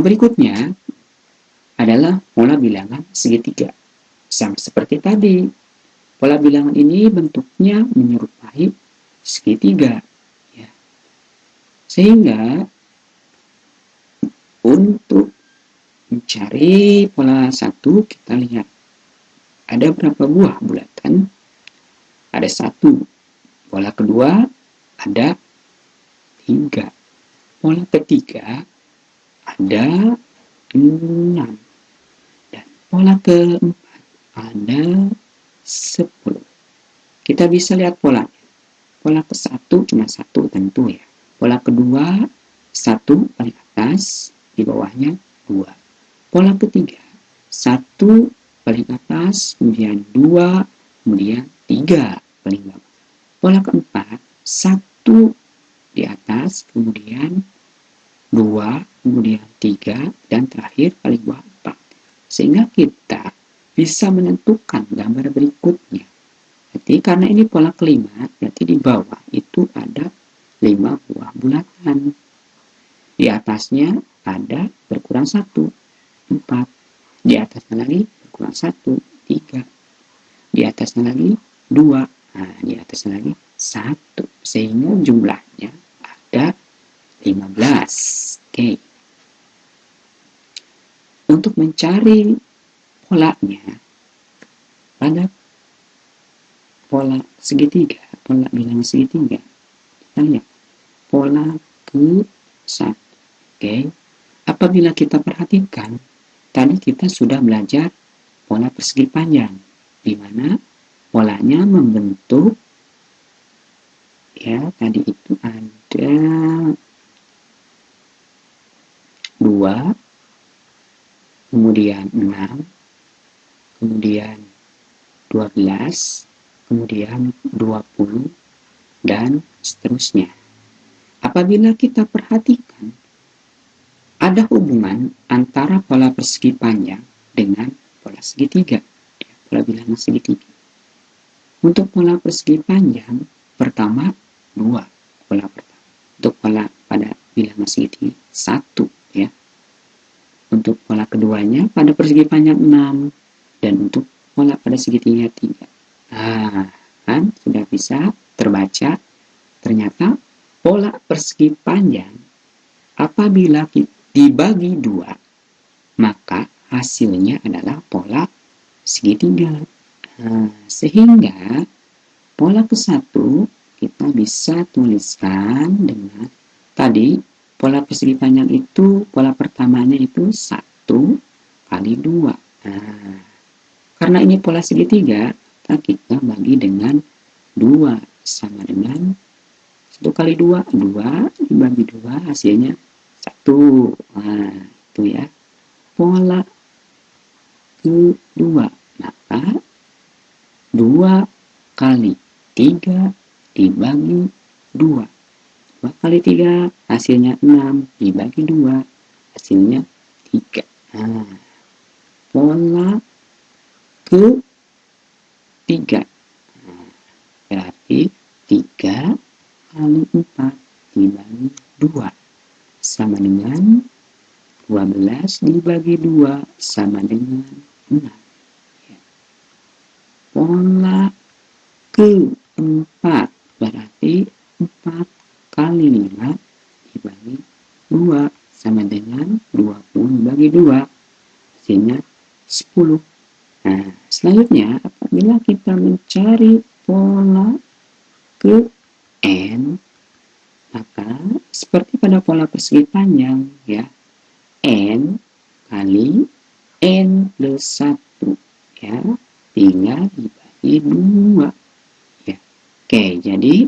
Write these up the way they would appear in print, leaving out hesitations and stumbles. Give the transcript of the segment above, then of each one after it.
berikutnya adalah pola bilangan segitiga. Sama seperti tadi, pola bilangan ini bentuknya menyerupai segitiga. Ya. Sehingga untuk mencari pola 1, kita lihat ada berapa buah bulatan. Ada 1. Pola kedua ada 3. Pola ketiga ada 6. Dan pola keempat ada 10. Kita bisa lihat polanya. Pola ke-1 cuma 1 tentu ya. Pola kedua 1 paling atas, di bawahnya 2. Pola ketiga 1 paling atas, kemudian 2, kemudian 3 paling bawah. Pola keempat 1 di atas, kemudian 2, kemudian 3, dan terakhir paling bawah 4. Sehingga kita bisa menentukan gambar berikutnya. Jadi karena ini pola kelima, berarti di bawah itu ada 5 buah bulatan. Di atasnya ada berkurang 1, 4. Di atasnya lagi berkurang 1, 3. Di atasnya lagi 2. Nah, di atasnya lagi 1. Sehingga jumlahnya ada 15. Oke. Untuk mencari polanya pada pola segitiga, pola bilangan segitiga, kita lihat pola ke-1. Oke. Apabila kita perhatikan, tadi kita sudah belajar pola persegi panjang, di mana polanya membentuk, ya, tadi itu ada 2, kemudian 6, kemudian 12, kemudian 20, dan seterusnya. Apabila kita perhatikan, ada hubungan antara pola persegi panjang dengan pola segitiga, pola bilangan segitiga. Untuk pola persegi panjang, pertama 2, pola pertama. Untuk pola pada bilangan segitiga 1, ya. Untuk pola keduanya pada persegi panjang 6, dan untuk pola pada segitiga 3. Nah, kan sudah bisa terbaca, ternyata pola persegi panjang apabila dibagi 2, maka hasilnya adalah pola segitiga. Nah, sehingga pola ke-1 kita bisa tuliskan dengan tadi pola persegi panjang itu, pola pertamanya itu 1 kali 2. Nah, karena ini pola segitiga, kita bagi dengan 2, sama dengan 1 kali 2, 2 dibagi 2, hasilnya 1. Nah, itu ya. Pola kedua, maka 2 kali 3 dibagi 2. 2 kali 3 hasilnya 6, dibagi 2 hasilnya 3. Nah, pola ke-3. Nah, berarti 3 kali 4 dibagi 2 sama dengan 12 dibagi 2 sama dengan 6. Ya. Pola ke-4 berarti 4 kali 5 dibagi 2 sama dengan 20 bagi 2 hasilnya 10. Nah, selanjutnya apabila kita mencari pola ke N, maka seperti pada pola persegi panjang, ya, N kali N plus 1, ya, tinggal dibagi 2, ya. Oke, jadi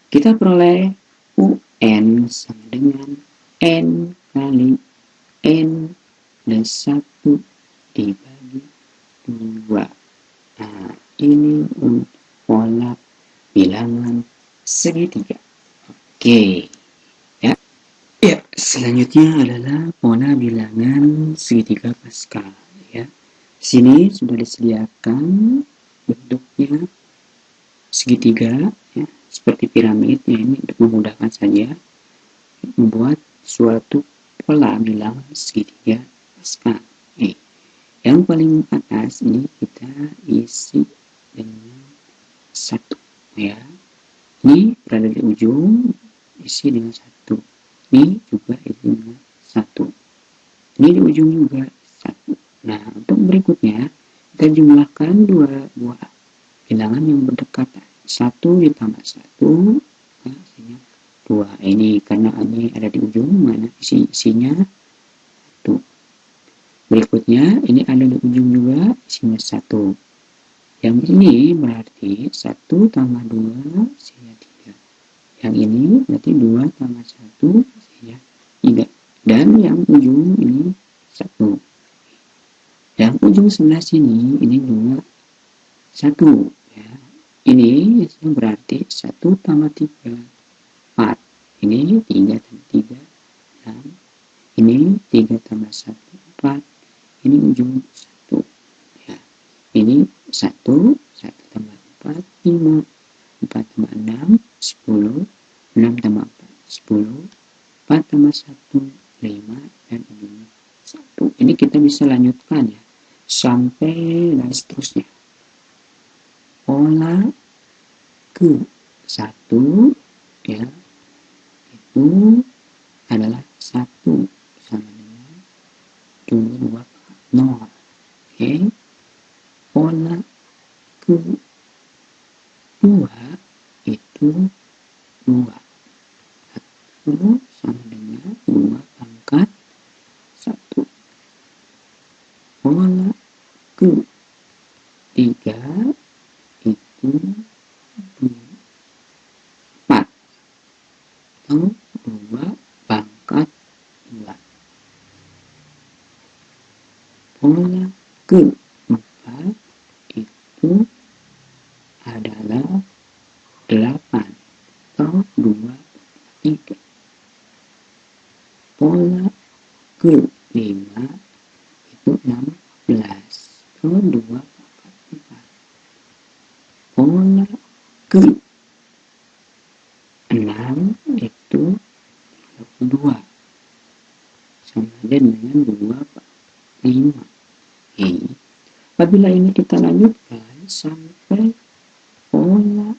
kita peroleh UN sama dengan N kali N plus 1 dibagi 2. Nah, ini untuk pola bilangan segitiga. Oke, ya. Ya, selanjutnya adalah pola bilangan segitiga Pascal, ya. Sini sudah disediakan bentuknya segitiga, ya, seperti piramid, ya, ini untuk memudahkan saja membuat suatu pola bilangan segitiga Pascal. Yang paling atas ini kita isi dengan 1 ya. Ini berada di ujung, isi dengan 1. Ini juga isi dengan 1. Ini di ujung juga 1. Nah, untuk berikutnya kita jumlahkan dua buah bilangan yang berdekatan. 1 ditambah 1, hasilnya 2. Ini karena ini ada di ujung, mana isinya 1. Berikutnya ini ada di ujung juga, isinya 1. Yang ini berarti 1 tambah 2 isinya 3. Yang ini berarti 2 tambah 1 isinya 3. Dan yang ujung ini 1. Yang ujung sebelah sini ini juga 1 ya. Ini berarti 1 tambah 3 4. Ini 3 tambah 3 6. Ini 3 tambah 1 4. Ini ujung 1 ya. Ini 1 tambah 4 5. 4 tambah 6 10. 6 tambah 4 10. 4 tambah 1 5. Dan ujungnya 1. Ini kita bisa lanjutkan ya sampai dan seterusnya. Pola ke 1 ya, itu adalah 1 sama dengan 2 0. Oke. Pola ke 2 itu 2. 1 sama dengan 2 pangkat 1. Pola ke 3 itu 4 atau 2 pangkat 2. Pola ke 4 itu adalah 8 atau 2 3. Pola ke 5 itu 16 atau 2 pangkat 4. Pola ke 6 itu 2 sama dengan 2 pangkat 5. Apabila ini kita lanjutkan sampai pola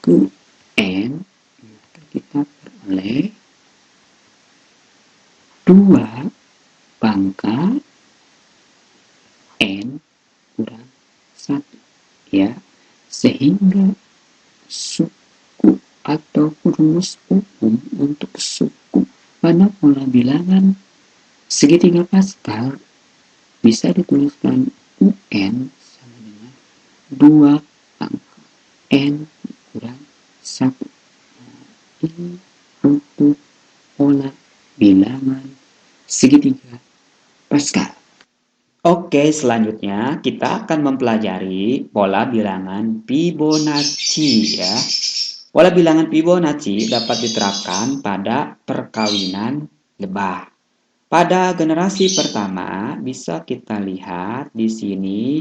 ke n, maka kita peroleh 2 pangkat n kurang 1 ya, sehingga suku ataupun rumus umum untuk suku pada pola bilangan segitiga Pascal bisa dituliskan UN sama dengan 2 pangkat n kurang 1. Nah, ini untuk pola bilangan segitiga Pascal. Oke, selanjutnya kita akan mempelajari pola bilangan Fibonacci ya. Pola bilangan Fibonacci dapat diterapkan pada perkawinan lebah. Pada generasi pertama bisa kita lihat di sini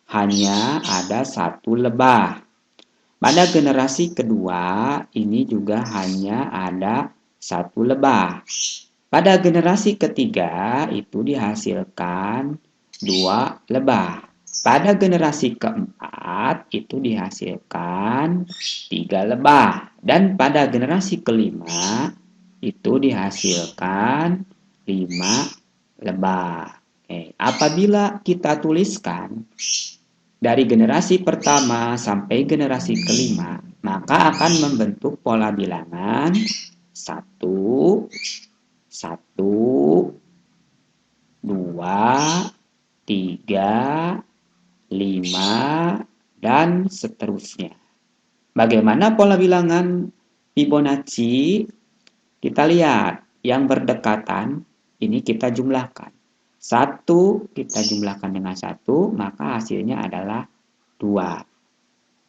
hanya ada 1 lebah. Pada generasi kedua ini juga hanya ada 1 lebah. Pada generasi ketiga itu dihasilkan 2 lebah. Pada generasi keempat itu dihasilkan 3 lebah. Dan pada generasi kelima itu dihasilkan 5 lebah. Apabila kita tuliskan dari generasi pertama sampai generasi kelima, maka akan membentuk pola bilangan 1, 2, 3, 5, dan seterusnya. Bagaimana pola bilangan Fibonacci? Kita lihat yang berdekatan ini kita jumlahkan. 1 kita jumlahkan dengan 1, maka hasilnya adalah 2.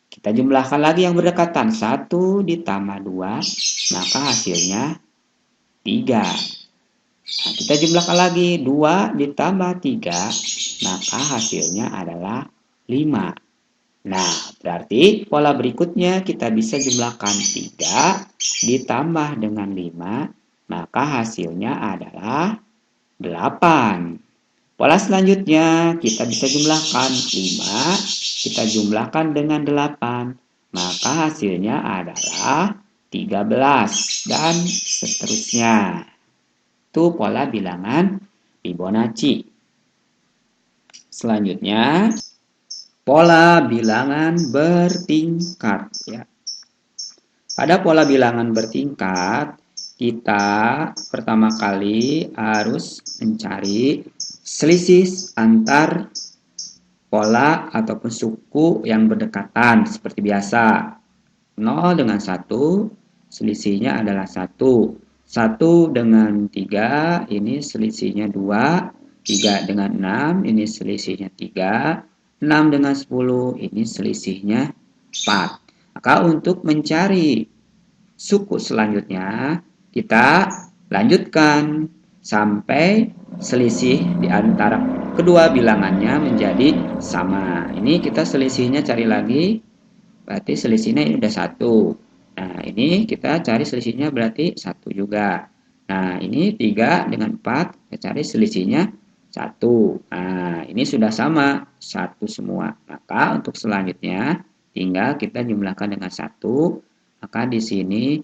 Kita jumlahkan lagi yang berdekatan. 1 ditambah 2, maka hasilnya 3. Nah, kita jumlahkan lagi. 2 ditambah 3, maka hasilnya adalah 5. Nah, berarti pola berikutnya kita bisa jumlahkan 3 ditambah dengan 5, maka hasilnya adalah 8. Pola selanjutnya kita bisa jumlahkan 5, kita jumlahkan dengan 8, maka hasilnya adalah 13 dan seterusnya. Itu pola bilangan Fibonacci. Selanjutnya, pola bilangan bertingkat ya. Pada pola bilangan bertingkat, kita pertama kali harus mencari selisih antar pola ataupun suku yang berdekatan seperti biasa. 0 dengan 1, selisihnya adalah 1. 1 dengan 3, ini selisihnya 2. 3 dengan 6, ini selisihnya 3. 6 dengan 10, ini selisihnya 4. Maka untuk mencari suku selanjutnya, kita lanjutkan sampai selisih di antara kedua bilangannya menjadi sama. Ini kita selisihnya cari lagi, berarti selisihnya ini udah 1. Nah, ini kita cari selisihnya berarti 1 juga. Nah, ini 3 dengan 4, kita cari selisihnya 1. Nah, ini sudah sama, 1 semua. Maka untuk selanjutnya, tinggal kita jumlahkan dengan 1. Maka di sini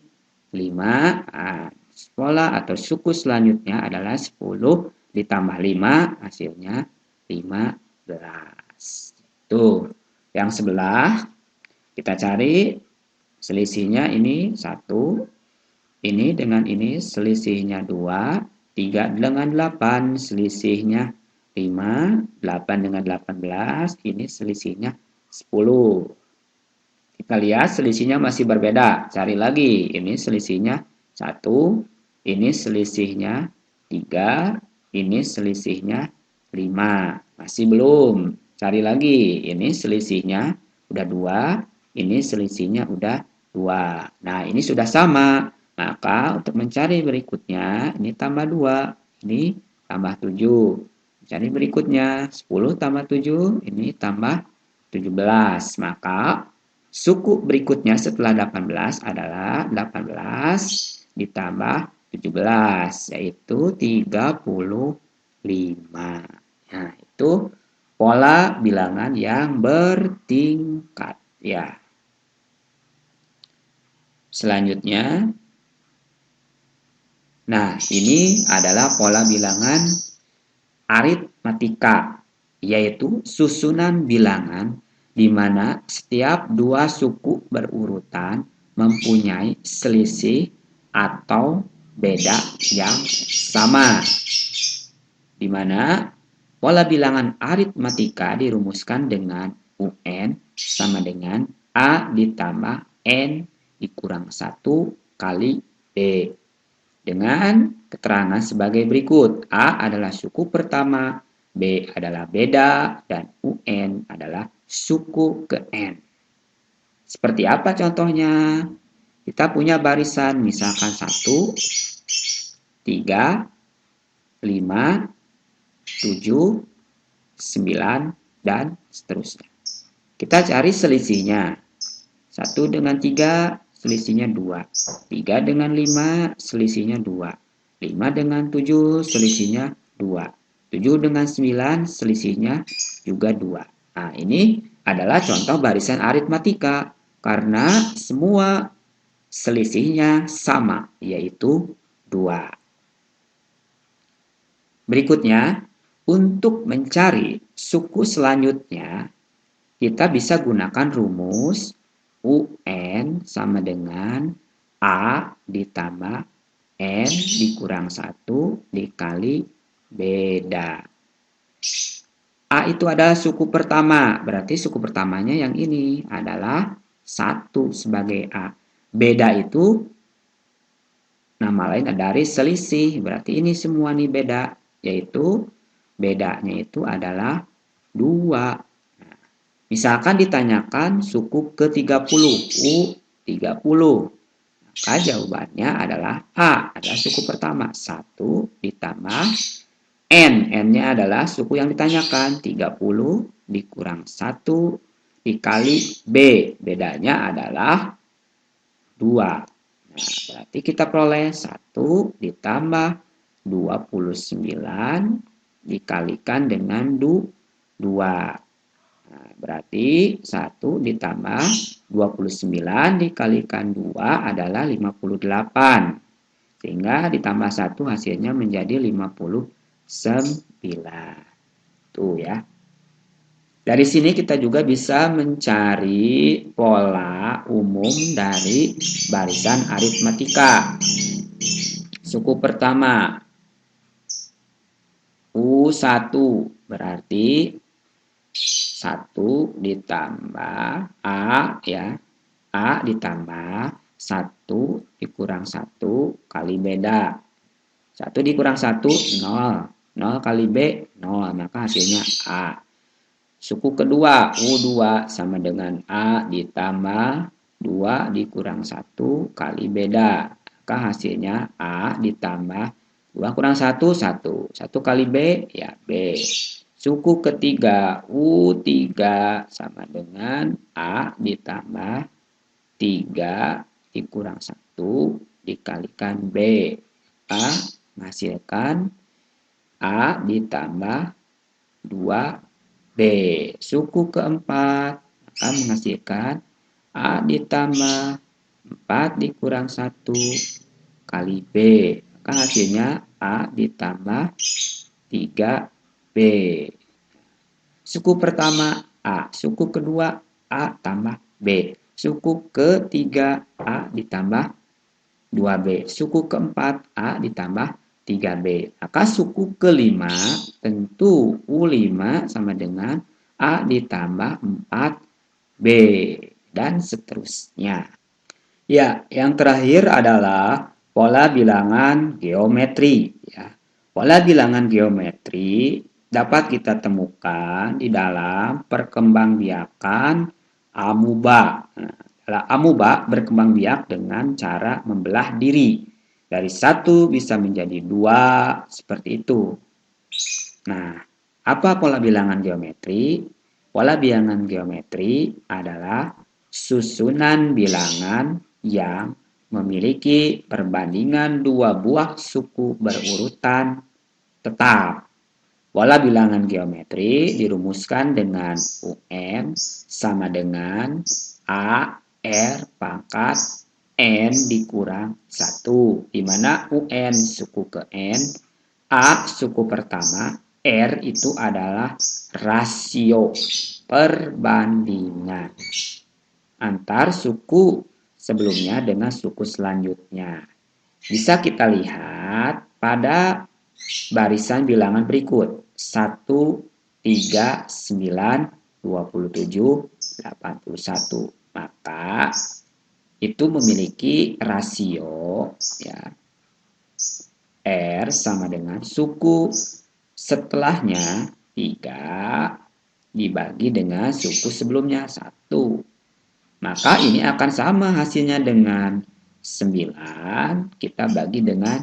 5. Nah, pola atau suku selanjutnya adalah 10 ditambah 5, hasilnya 15. Tuh, yang sebelah kita cari selisihnya ini 1. Ini dengan ini selisihnya 2. 3 dengan 8 selisihnya 5. 8 dengan 18 ini selisihnya 10. Kita lihat selisihnya masih berbeda. Cari lagi. Ini selisihnya 1. Ini selisihnya 3. Ini selisihnya 5. Masih belum. Cari lagi. Ini selisihnya udah 2. Ini selisihnya udah 2. Nah, ini sudah sama. Maka untuk mencari berikutnya, ini tambah 2. Ini tambah 7. Cari berikutnya, 10 tambah 7. Ini tambah 17. Maka suku berikutnya setelah 18 adalah 18 ditambah 17, yaitu 35. Nah, itu pola bilangan yang bertingkat ya. Selanjutnya, nah ini adalah pola bilangan aritmatika, yaitu susunan bilangan di mana setiap dua suku berurutan mempunyai selisih atau beda yang sama. Di mana pola bilangan aritmatika dirumuskan dengan UN sama dengan A ditambah N dikurang 1 kali B. Dengan keterangan sebagai berikut. A adalah suku pertama, B adalah beda, dan UN adalah suku ke N. Seperti apa contohnya? Kita punya barisan misalkan 1, 3, 5, 7, 9, dan seterusnya. Kita cari selisihnya. 1 dengan 3, selisihnya 2. 3 dengan 5, selisihnya 2. 5 dengan 7, selisihnya 2. 7 dengan 9, selisihnya juga 2. Nah, ini adalah contoh barisan aritmatika karena semua selisihnya sama, yaitu 2. Berikutnya, untuk mencari suku selanjutnya, kita bisa gunakan rumus UN sama dengan A ditambah N dikurang 1 dikali beda. A itu adalah suku pertama, berarti suku pertamanya yang ini adalah 1 sebagai A. Beda itu nama lain dari selisih, berarti ini semua nih beda, yaitu bedanya itu adalah 2. Misalkan ditanyakan suku ke-30, U30. Maka jawabannya adalah A, adalah suku pertama. 1 ditambah N. N-nya adalah suku yang ditanyakan. 30 dikurang 1 dikali B. Bedanya adalah 2. Nah, berarti kita peroleh 1 ditambah 29 dikalikan dengan 2. Nah, berarti 1 ditambah 29 dikalikan 2 adalah 58. Sehingga ditambah 1 hasilnya menjadi 59. Tuh ya. Dari sini kita juga bisa mencari pola umum dari barisan aritmatika. Suku pertama U1 berarti 1 ditambah A ya. A ditambah 1 dikurang 1 kali beda. 1 dikurang 1 0. 0 kali B 0, maka hasilnya A. Suku kedua U2 sama dengan A ditambah 2 dikurang 1 kali beda. Maka hasilnya A ditambah 2 kurang 1, 1. 1 kali B, ya B. Suku ketiga U3 sama dengan A ditambah 3 dikurang 1 dikalikan B. A menghasilkan A ditambah 2B. Suku keempat akan menghasilkan A ditambah 4 dikurang 1 kali B. Maka hasilnya A ditambah 3B. Suku pertama A. Suku kedua A tambah B. Suku ketiga A ditambah 2B. Suku keempat A ditambah 3B. Maka suku kelima tentu U5 sama dengan A ditambah 4B. Dan seterusnya. Ya, yang terakhir adalah pola bilangan geometri. Ya. Pola bilangan geometri dapat kita temukan di dalam perkembangbiakan amuba. Nah, amuba berkembang biak dengan cara membelah diri. Dari 1 bisa menjadi 2, seperti itu. Nah, apa pola bilangan geometri? Pola bilangan geometri adalah susunan bilangan yang memiliki perbandingan 2 buah suku berurutan tetap. Pola bilangan geometri dirumuskan dengan UN sama dengan A R pangkat N dikurang 1. Di mana UN suku ke N, A suku pertama, R itu adalah rasio perbandingan antar suku sebelumnya dengan suku selanjutnya. Bisa kita lihat pada barisan bilangan berikut. 1, 3, 9, 27, 81. Maka itu memiliki rasio ya, R sama dengan suku setelahnya 3 dibagi dengan suku sebelumnya 1. Maka ini akan sama hasilnya dengan 9 kita bagi dengan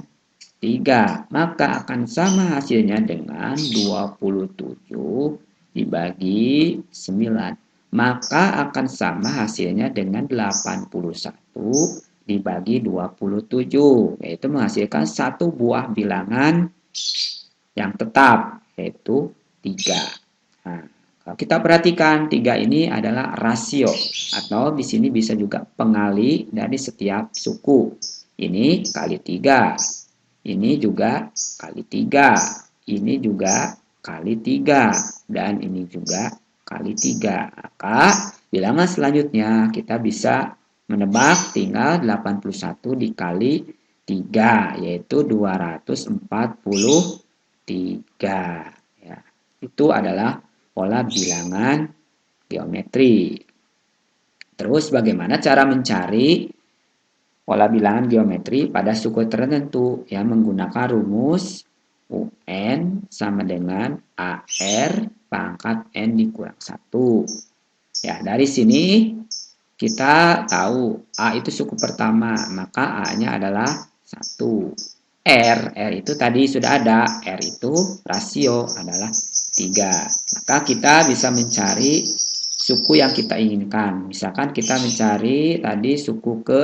3. Maka akan sama hasilnya dengan 27 dibagi 9. Maka akan sama hasilnya dengan 81 dibagi 27. Yaitu menghasilkan satu buah bilangan yang tetap, yaitu 3. Nah, kalau kita perhatikan 3 ini adalah rasio atau di sini bisa juga pengali dari setiap suku. Ini kali 3. Ini juga kali 3. Ini juga kali 3 dan ini juga kali 3. Maka bilangan selanjutnya kita bisa menebak tinggal 81 dikali 3 yaitu 243. Ya. Itu adalah pola bilangan geometri. Terus bagaimana cara mencari pola bilangan geometri pada suku tertentu yang menggunakan rumus UN sama dengan AR pangkat N dikurang 1. Ya, dari sini kita tahu A itu suku pertama, maka A-nya adalah 1. R itu tadi sudah ada, R itu rasio adalah 3. Maka kita bisa mencari suku yang kita inginkan. Misalkan kita mencari tadi suku ke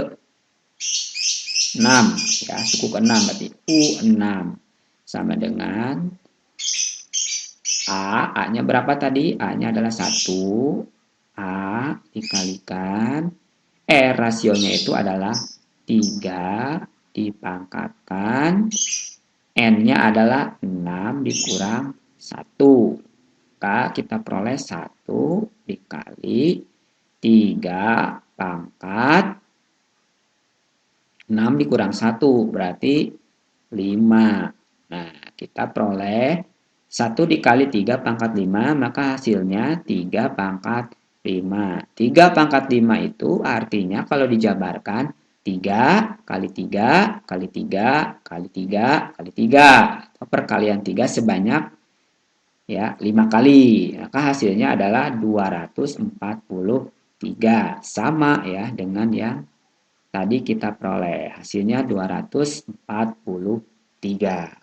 6 ya, suku ke-6 berarti U6 sama dengan A-nya berapa tadi? A-nya adalah 1, A dikalikan rasionya itu adalah 3 dipangkatkan N-nya adalah 6 dikurang 1. Maka kita peroleh 1 dikali 3 pangkat 6 dikurang 1 berarti 5. Nah, kita peroleh 1 dikali 3 pangkat 5, maka hasilnya 3 pangkat 5. 3 pangkat 5 itu artinya kalau dijabarkan 3 kali 3 kali 3 kali 3 kali 3. Perkalian 3 sebanyak ya 5 kali. Maka hasilnya adalah 243. Sama ya dengan yang tadi kita peroleh. Hasilnya 243.